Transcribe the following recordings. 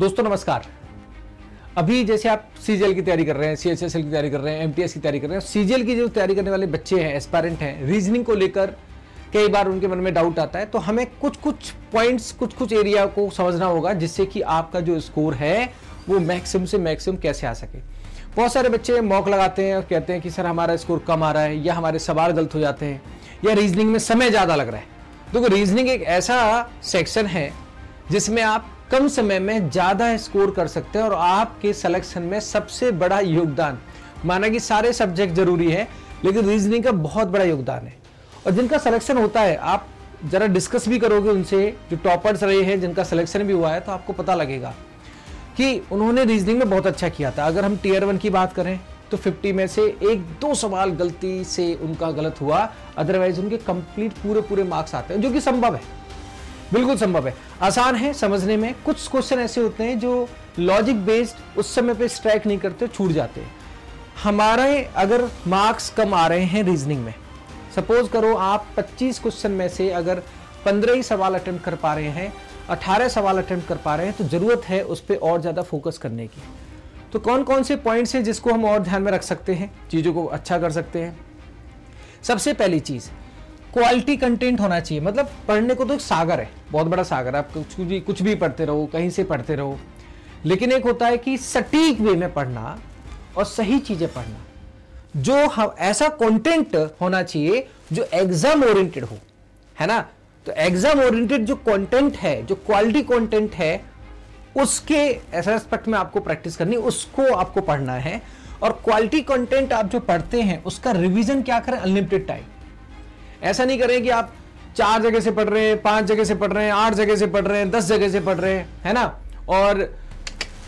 दोस्तों नमस्कार। अभी जैसे आप सीजीएल की तैयारी कर रहे हैं, सीएचएसएल की तैयारी कर रहे हैं, एमटीएस की तैयारी कर रहे हैं, सीजीएल की जो तैयारी करने वाले बच्चे हैं, एस्पायरेंट हैं, रीजनिंग को लेकर कई बार उनके मन में डाउट आता है। तो हमें कुछ पॉइंट्स, कुछ एरिया को समझना होगा जिससे कि आपका जो स्कोर है वो मैक्सिमम से मैक्सिमम कैसे आ सके। बहुत सारे बच्चे मॉक लगाते हैं और कहते हैं कि सर हमारा स्कोर कम आ रहा है, या हमारे सवाल गलत हो जाते हैं, या रीजनिंग में समय ज़्यादा लग रहा है। देखो रीजनिंग एक ऐसा सेक्शन है जिसमें आप कम समय में ज़्यादा स्कोर कर सकते हैं और आपके सिलेक्शन में सबसे बड़ा योगदान, माना कि सारे सब्जेक्ट जरूरी है लेकिन रीजनिंग का बहुत बड़ा योगदान है। और जिनका सिलेक्शन होता है, आप जरा डिस्कस भी करोगे उनसे, जो टॉपर्स रहे हैं, जिनका सिलेक्शन भी हुआ है, तो आपको पता लगेगा कि उन्होंने रीजनिंग में बहुत अच्छा किया था। अगर हम टीयर 1 की बात करें तो 50 में से 1-2 सवाल गलती से उनका गलत हुआ, अदरवाइज उनके कंप्लीट पूरे मार्क्स आते हैं, जो कि संभव है, बिल्कुल संभव है, आसान है समझने में। कुछ क्वेश्चन ऐसे होते हैं जो लॉजिक बेस्ड उस समय पे स्ट्राइक नहीं करते, छूट जाते हैं। हमारे अगर मार्क्स कम आ रहे हैं रीजनिंग में, सपोज करो आप 25 क्वेश्चन में से अगर 15 ही सवाल अटेम्प्ट कर पा रहे हैं, 18 सवाल अटेम्प्ट कर पा रहे हैं, तो जरूरत है उस पर और ज्यादा फोकस करने की। तो कौन कौन से पॉइंट्स हैं जिसको हम और ध्यान में रख सकते हैं, चीजों को अच्छा कर सकते हैं। सबसे पहली चीज, क्वालिटी कंटेंट होना चाहिए। मतलब पढ़ने को तो एक सागर है, बहुत बड़ा सागर है, आप कुछ भी पढ़ते रहो, कहीं से पढ़ते रहो, लेकिन एक होता है कि सटीक वे में पढ़ना और सही चीजें पढ़ना। जो ऐसा कंटेंट होना चाहिए जो एग्जाम ओरिएंटेड हो, है ना। तो एग्जाम ओरिएंटेड जो कंटेंट है, जो क्वालिटी कंटेंट है, उसके ऐसा एस्पेक्ट में आपको प्रैक्टिस करनी, उसको आपको पढ़ना है। और क्वालिटी कंटेंट आप जो पढ़ते हैं उसका रिवीजन क्या करें, अनलिमिटेड टाइम। ऐसा नहीं करें कि आप 4 जगह से पढ़ रहे हैं, 5 जगह से पढ़ रहे हैं, 8 जगह से पढ़ रहे हैं, 10 जगह से पढ़ रहे हैं, है ना। और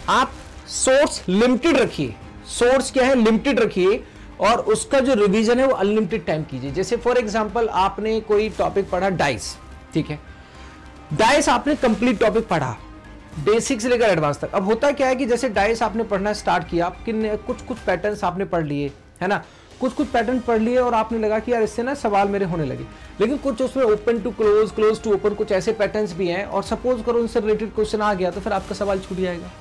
आप सोर्स लिमिटेड रखिए। सोर्स क्या है, लिमिटेड रखिए, और उसका जो रिवीजन है वो अनलिमिटेड टाइम कीजिए। जैसे फॉर एग्जांपल आपने कोई टॉपिक पढ़ा डाइस, ठीक है, डाइस आपने कंप्लीट टॉपिक पढ़ा, बेसिक से लेकर एडवांस तक। अब होता क्या है कि जैसे डाइस आपने पढ़ना स्टार्ट किया, आपके कुछ पैटर्न्स आपने पढ़ लिए, है ना, कुछ पैटर्न पढ़ लिए, और आपने लगा कि यार इससे ना सवाल मेरे होने लगे। लेकिन कुछ उसमें open to close, close to open, कुछ ऐसे पैटर्न्स भी हैं, और सपोज करो उनसे रिलेटेड क्वेश्चन आ गया तो फिर आपका सवाल छूट जाएगा।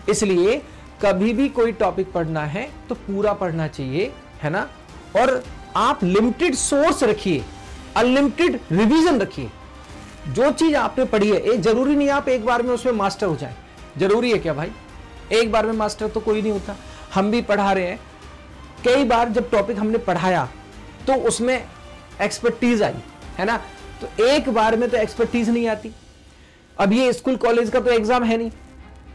इसलिए कभी भी कोई टॉपिक पढ़ना है तो पूरा पढ़ना चाहिए, है ना। और आप लिमिटेड सोर्स रखिए, अनलिमिटेड रिवीजन रखिए। जो चीज आपने पढ़ी है, एक जरूरी नहीं आप एक बार में उसमें मास्टर हो जाए। जरूरी है क्या भाई, एक बार में मास्टर तो कोई नहीं होता। हम भी पढ़ा रहे हैं, कई बार जब टॉपिक हमने पढ़ाया तो उसमें एक्सपर्टीज आई, है ना। तो एक बार में तो एक्सपर्टीज नहीं आती। अब ये स्कूल कॉलेज का तो एग्जाम है नहीं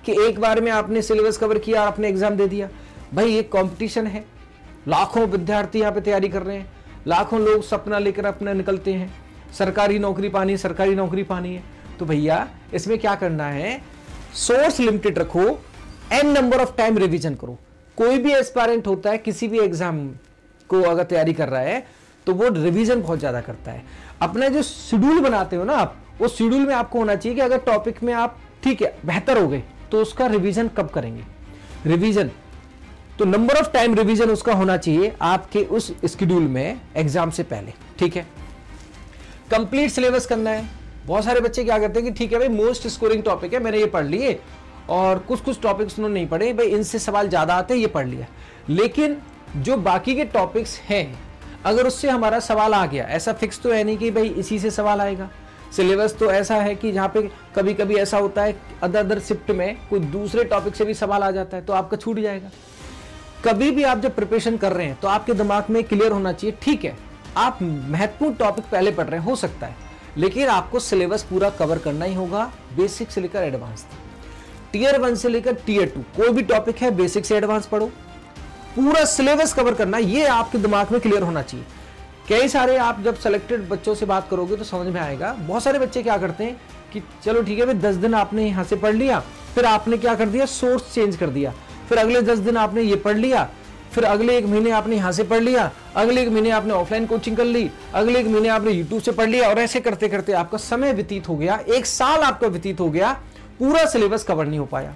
कि एक बार में आपने सिलेबस कवर किया और आपने एग्जाम दे दिया। भाई ये कंपटीशन है, लाखों विद्यार्थी यहाँ पे तैयारी कर रहे हैं, लाखों लोग सपना लेकर अपना निकलते हैं, सरकारी नौकरी पानी है, सरकारी नौकरी पानी है। तो भैया इसमें क्या करना है, सोर्स लिमिटेड रखो, n number of time revision करो। कोई भी एस्पायरेंट होता है, किसी भी एग्जाम को अगर तैयारी कर रहा है तो वो रिवीजन बहुत ज्यादा करता है। अपना जो शेड्यूल बनाते हो ना आप, उस शेड्यूल में आपको होना चाहिए कि अगर टॉपिक में आप ठीक है बेहतर हो गए तो उसका रिवीजन कब करेंगे। रिवीजन तो नंबर ऑफ टाइम रिवीजन उसका होना चाहिए आपके उस शेड्यूल में एग्जाम से पहले, ठीक है। कंप्लीट सिलेबस करना है। बहुत सारे बच्चे क्या करते हैं कि ठीक है भाई मोस्ट स्कोरिंग टॉपिक है, मैंने ये पढ़ लिए, और कुछ टॉपिक्स उन्होंने नहीं पढ़े, भाई इनसे सवाल ज्यादा आते हैं, ये पढ़ लिया। लेकिन जो बाकी के टॉपिक्स हैं, अगर उससे हमारा सवाल आ गया, ऐसा फिक्स तो है नहीं कि भाई इसी से सवाल आएगा। सिलेबस तो ऐसा है कि जहाँ पे कभी कभी ऐसा होता है अदर शिफ्ट में कोई दूसरे टॉपिक से भी सवाल आ जाता है, तो आपका छूट जाएगा। कभी भी आप जब प्रिपरेशन कर रहे हैं तो आपके दिमाग में क्लियर होना चाहिए, ठीक है आप महत्वपूर्ण टॉपिक पहले पढ़ रहे हैं, हो सकता है, लेकिन आपको सिलेबस पूरा कवर करना ही होगा, बेसिक से लेकर एडवांस तक। टीयर 1 से लेकर टीयर 2 कोई भी टॉपिक है, बेसिक से एडवांस पढ़ो, पूरा सिलेबस कवर करना, ये आपके दिमाग में क्लियर होना चाहिए। कई सारे आप जब सेलेक्टेड बच्चों से बात करोगे तो समझ में आएगा। बहुत सारे बच्चे क्या करते हैं कि चलो ठीक है भाई 10 दिन आपने यहाँ से पढ़ लिया, फिर आपने क्या कर दिया, सोर्स चेंज कर दिया, फिर अगले 10 दिन आपने ये पढ़ लिया, फिर अगले 1 महीने आपने यहाँ से पढ़ लिया, अगले 1 महीने आपने ऑफलाइन कोचिंग कर ली, अगले 1 महीने आपने यूट्यूब से पढ़ लिया, और ऐसे करते करते आपका समय व्यतीत हो गया, 1 साल आपका व्यतीत हो गया, पूरा सिलेबस कवर नहीं हो पाया।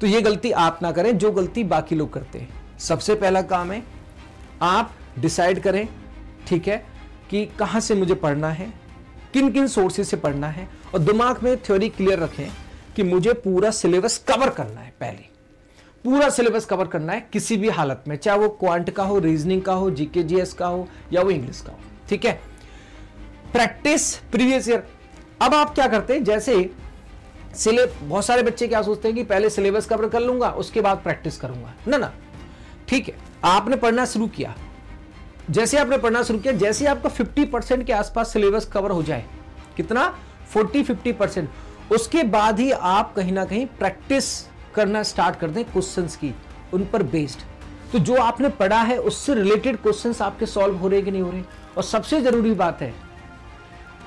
तो ये गलती आप ना करें जो गलती बाकी लोग करते हैं। सबसे पहला काम है आप डिसाइड करें, ठीक है, कि कहां से मुझे पढ़ना है, किन किन सोर्सेज से पढ़ना है, और दिमाग में थ्योरी क्लियर रखें कि मुझे पूरा सिलेबस कवर करना है, पहले पूरा सिलेबस कवर करना है किसी भी हालत में, चाहे वो क्वांट का हो, रीजनिंग का हो, जीके जीएस का हो या वो इंग्लिश का हो, ठीक है। Practice previous year. अब आप क्या करते हैं, जैसे बहुत सारे बच्चे क्या सोचते हैं कि पहले सिलेबस कवर कर लूंगा उसके बाद प्रैक्टिस करूंगा, ना ना, ठीक है। आपने पढ़ना शुरू किया, जैसे आपने पढ़ना शुरू किया, जैसे आपका 50% के आसपास सिलेबस कवर हो जाए, कितना 40-50%, उसके बाद ही आप कहीं ना कहीं प्रैक्टिस करना स्टार्ट कर दें क्वेश्चंस की, उन पर बेस्ड। तो जो आपने पढ़ा है उससे रिलेटेड क्वेश्चंस आपके सॉल्व हो रहे कि नहीं हो रहे। और सबसे जरूरी बात है,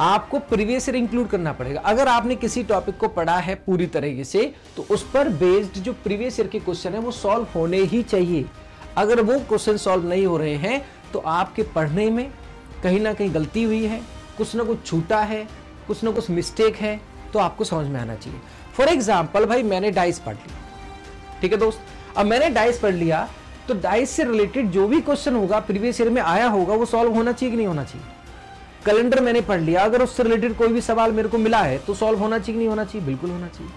आपको प्रीवियस ईयर इंक्लूड करना पड़ेगा। अगर आपने किसी टॉपिक को पढ़ा है पूरी तरीके से, तो उस पर बेस्ड जो प्रीवियस ईयर के क्वेश्चन है वो सॉल्व होने ही चाहिए। अगर वो क्वेश्चन सॉल्व नहीं हो रहे हैं तो आपके पढ़ने में कहीं ना कहीं गलती हुई है, कुछ ना कुछ छूटा है, कुछ ना कुछ मिस्टेक है, तो आपको समझ में आना चाहिए। फॉर एग्जाम्पल भाई, मैंने डाइस पढ़ ली, ठीक है दोस्त। अब मैंने डाइस पढ़ लिया तो डाइस से रिलेटेड जो भी क्वेश्चन होगा प्रीवियस ईयर में आया होगा वो सॉल्व होना चाहिए कि नहीं होना चाहिए। कैलेंडर मैंने पढ़ लिया, अगर उससे रिलेटेड कोई भी सवाल मेरे को मिला है तो सॉल्व होना चाहिए कि नहीं होना चाहिए, बिल्कुल होना चाहिए।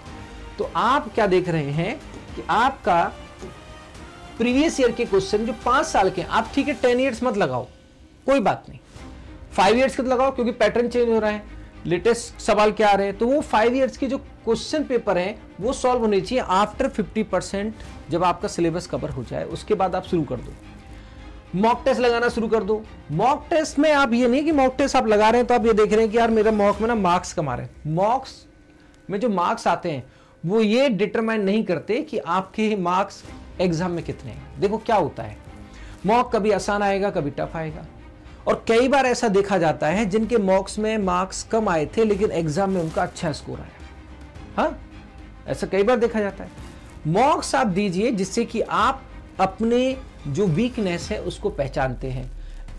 तो आप क्या देख रहे हैं कि आपका प्रीवियस ईयर के क्वेश्चन जो 5 साल के, आप ठीक है 10 ईयर्स मत लगाओ, कोई बात नहीं, 5 ईयर्स के तो लगाओ, क्योंकि पैटर्न चेंज हो रहा है, लेटेस्ट सवाल क्या आ रहे हैं। तो वो 5 ईयर्स के जो क्वेश्चन पेपर हैं वो सॉल्व होने चाहिए आफ्टर 50%, जब आपका सिलेबस कवर हो जाए उसके बाद आप शुरू कर दो, मॉक टेस्ट लगाना शुरू कर दो। मॉक टेस्ट में आप ये नहीं कि मॉक टेस्ट आप लगा रहे हैं तो आप ये देख रहे हैं कि यार मेरा मॉक में ना मार्क्स कम आ रहे हैं। मॉक्स में जो मार्क्स आते हैं वो ये डिटरमाइन नहीं करते कि आपके मार्क्स एग्जाम में कितने हैं। देखो क्या होता है, मॉक कभी आसान आएगा, कभी टफ आएगा, और कई बार ऐसा देखा जाता है जिनके मॉक्स में मार्क्स कम आए थे लेकिन एग्जाम में उनका अच्छा स्कोर आया। हाँ, ऐसा कई बार देखा जाता है। मॉक्स आप दीजिए जिससे कि आप अपने जो वीकनेस है उसको पहचानते हैं,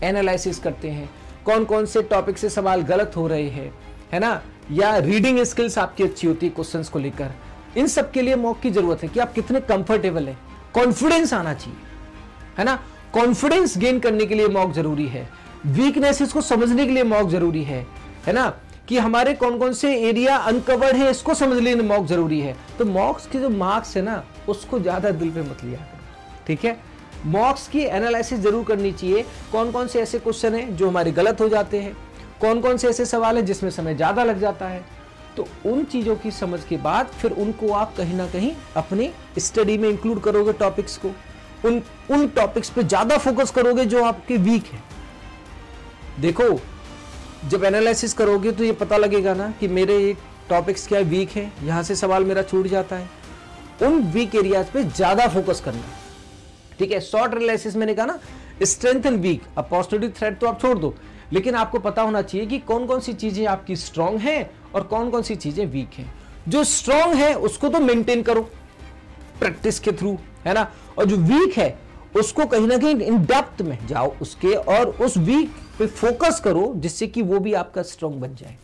एनालिसिस करते हैं, कौन कौन से टॉपिक से सवाल गलत हो रहे हैं, है ना, या रीडिंग स्किल्स आपकी अच्छी होती है क्वेश्चंस को लेकर। इन सब के लिए मॉक की जरूरत है कि आप कितने कंफर्टेबल है, कॉन्फिडेंस आना चाहिए, है ना। कॉन्फिडेंस गेन करने के लिए मॉक जरूरी है, वीकनेसेस को समझने के लिए मॉक जरूरी है ना, कि हमारे कौन कौन से एरिया अनकवर्ड है इसको समझने में मॉक जरूरी है। तो मॉक्स के जो मार्क्स है ना उसको ज्यादा दिल पे मत लिया करो, ठीक है। मॉक्स की एनालिसिस जरूर करनी चाहिए, कौन कौन से ऐसे क्वेश्चन हैं जो हमारे गलत हो जाते हैं, कौन कौन से ऐसे सवाल हैं जिसमें समय ज्यादा लग जाता है। तो उन चीजों की समझ के बाद फिर उनको आप कहीं ना कहीं अपनी स्टडी में इंक्लूड करोगे, टॉपिक्स को, उन टॉपिक्स पे ज्यादा फोकस करोगे जो आपके वीक है। देखो जब एनालिसिस करोगे तो ये पता लगेगा ना कि मेरे ये टॉपिक्स क्या वीक है, यहां से सवाल मेरा छूट जाता है, उन वीक एरियाज पे ज्यादा फोकस करना, ठीक है। शॉर्ट एनालिसिस मैंने कहा ना, strength and weak, opportunity threat तो आप छोड़ दो, लेकिन आपको पता होना चाहिए कि कौन कौन सी चीजें आपकी स्ट्रांग है और कौन कौन सी चीजें वीक है। जो स्ट्रांग है उसको तो मेंटेन करो प्रैक्टिस के थ्रू, है ना, और जो वीक है उसको कहीं ना कहीं इन डेप्थ में जाओ उसके, और उस वीक पे फोकस करो जिससे कि वो भी आपका स्ट्रांग बन जाए।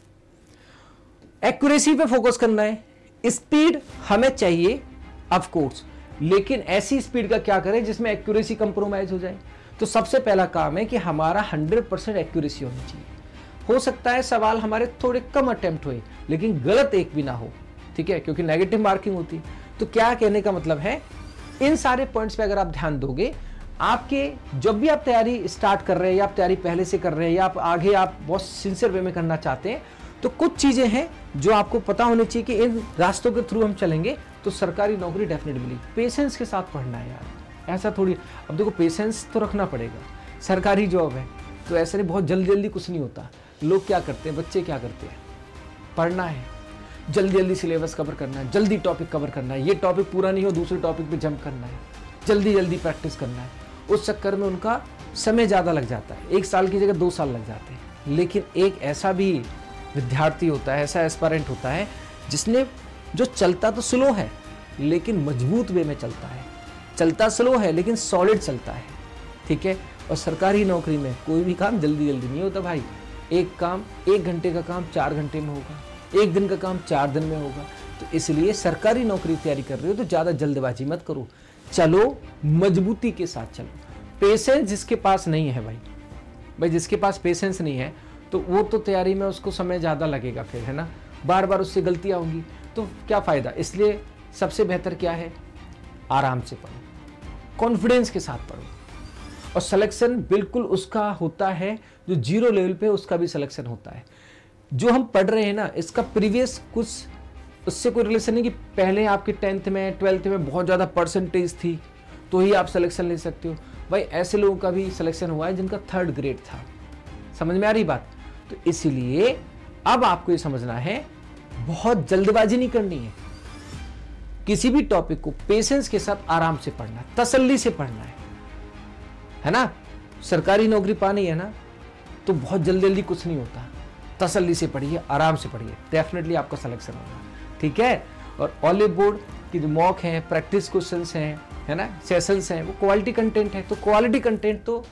एक्यूरेसी पे फोकस करना है, स्पीड हमें चाहिए ऑफ कोर्स, लेकिन ऐसी स्पीड का क्या करें जिसमें एक्यूरेसी कंप्रोमाइज हो जाए। तो सबसे पहला काम है कि हमारा 100% एक्यूरेसी होनी चाहिए। हो सकता है सवाल हमारे थोड़े कम अटेम्प्ट हुए लेकिन गलत एक भी ना हो, ठीक है, क्योंकि नेगेटिव मार्किंग होती। तो क्या कहने का मतलब है, इन सारे पॉइंट्स पे अगर आप ध्यान दोगे, आपके जब भी आप तैयारी स्टार्ट कर रहे हैं या आप तैयारी पहले से कर रहे हैं या आप आगे आप बहुत सिंसियर वे में करना चाहते हैं, तो कुछ चीजें हैं जो आपको पता होनी चाहिए कि इन रास्तों के थ्रू हम चलेंगे तो सरकारी नौकरी डेफिनेट मिली। पेशेंस के साथ पढ़ना है यार, ऐसा थोड़ी, अब देखो पेशेंस तो रखना पड़ेगा, सरकारी जॉब है तो ऐसे नहीं बहुत जल्दी जल्दी कुछ नहीं होता। लोग क्या करते हैं, बच्चे क्या करते हैं, पढ़ना है, जल्दी जल्दी सिलेबस कवर करना है, जल्दी टॉपिक कवर करना है, ये टॉपिक पूरा नहीं हो दूसरे टॉपिक पे जंप करना है, जल्दी जल्दी प्रैक्टिस करना है। उस चक्कर में उनका समय ज़्यादा लग जाता है, 1 साल की जगह 2 साल लग जाते हैं। लेकिन एक ऐसा भी विद्यार्थी होता है, ऐसा एस्पायरेंट होता है जिसने जो चलता तो स्लो है लेकिन मजबूत वे में चलता है, चलता स्लो है लेकिन सॉलिड चलता है, ठीक है। और सरकारी नौकरी में कोई भी काम जल्दी जल्दी नहीं होता भाई। एक काम 1 घंटे का काम 4 घंटे में होगा, 1 दिन का काम 4 दिन में होगा। तो इसलिए सरकारी नौकरी तैयारी कर रहे हो तो ज़्यादा जल्दबाजी मत करो, चलो मजबूती के साथ चलो। पेशेंस जिसके पास नहीं है भाई जिसके पास पेशेंस नहीं है तो वो तो तैयारी में उसको समय ज़्यादा लगेगा फिर, है ना, बार बार उससे गलतियाँ होंगी। तो क्या फ़ायदा। इसलिए सबसे बेहतर क्या है, आराम से पढ़ो, कॉन्फिडेंस के साथ पढ़ो, और सिलेक्शन बिल्कुल उसका होता है जो जीरो लेवल पे, उसका भी सिलेक्शन होता है। जो हम पढ़ रहे हैं ना, इसका प्रीवियस कुछ उससे कोई रिलेशन नहीं कि पहले आपके 10th में 12th में बहुत ज़्यादा परसेंटेज थी तो ही आप सिलेक्शन ले सकते हो। भाई ऐसे लोगों का भी सिलेक्शन हुआ है जिनका 3rd ग्रेड था। समझ में आ रही बात। तो इसीलिए अब आपको ये समझना है, बहुत जल्दबाजी नहीं करनी है, किसी भी टॉपिक को पेशेंस के साथ आराम से पढ़ना है, तसल्ली से पढ़ना है ना। सरकारी नौकरी पानी है ना, तो बहुत जल्दी जल्दी कुछ नहीं होता, तसल्ली से पढ़िए, आराम से पढ़िए, डेफिनेटली आपका सिलेक्शन होगा, ठीक है। और ऑलिव बोर्ड की जो मॉक है, प्रैक्टिस क्वेश्चंस हैं, है ना, सेशंस हैं, वो क्वालिटी कंटेंट है। तो क्वालिटी कंटेंट तो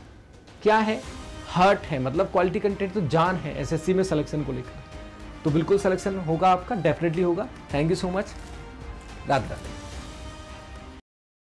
क्या है, हार्ट है, मतलब क्वालिटी कंटेंट तो जान है एसएससी में सिलेक्शन को लेकर। तो बिल्कुल सिलेक्शन होगा आपका, डेफिनेटली होगा। Thank you so much. Radhe Radhe.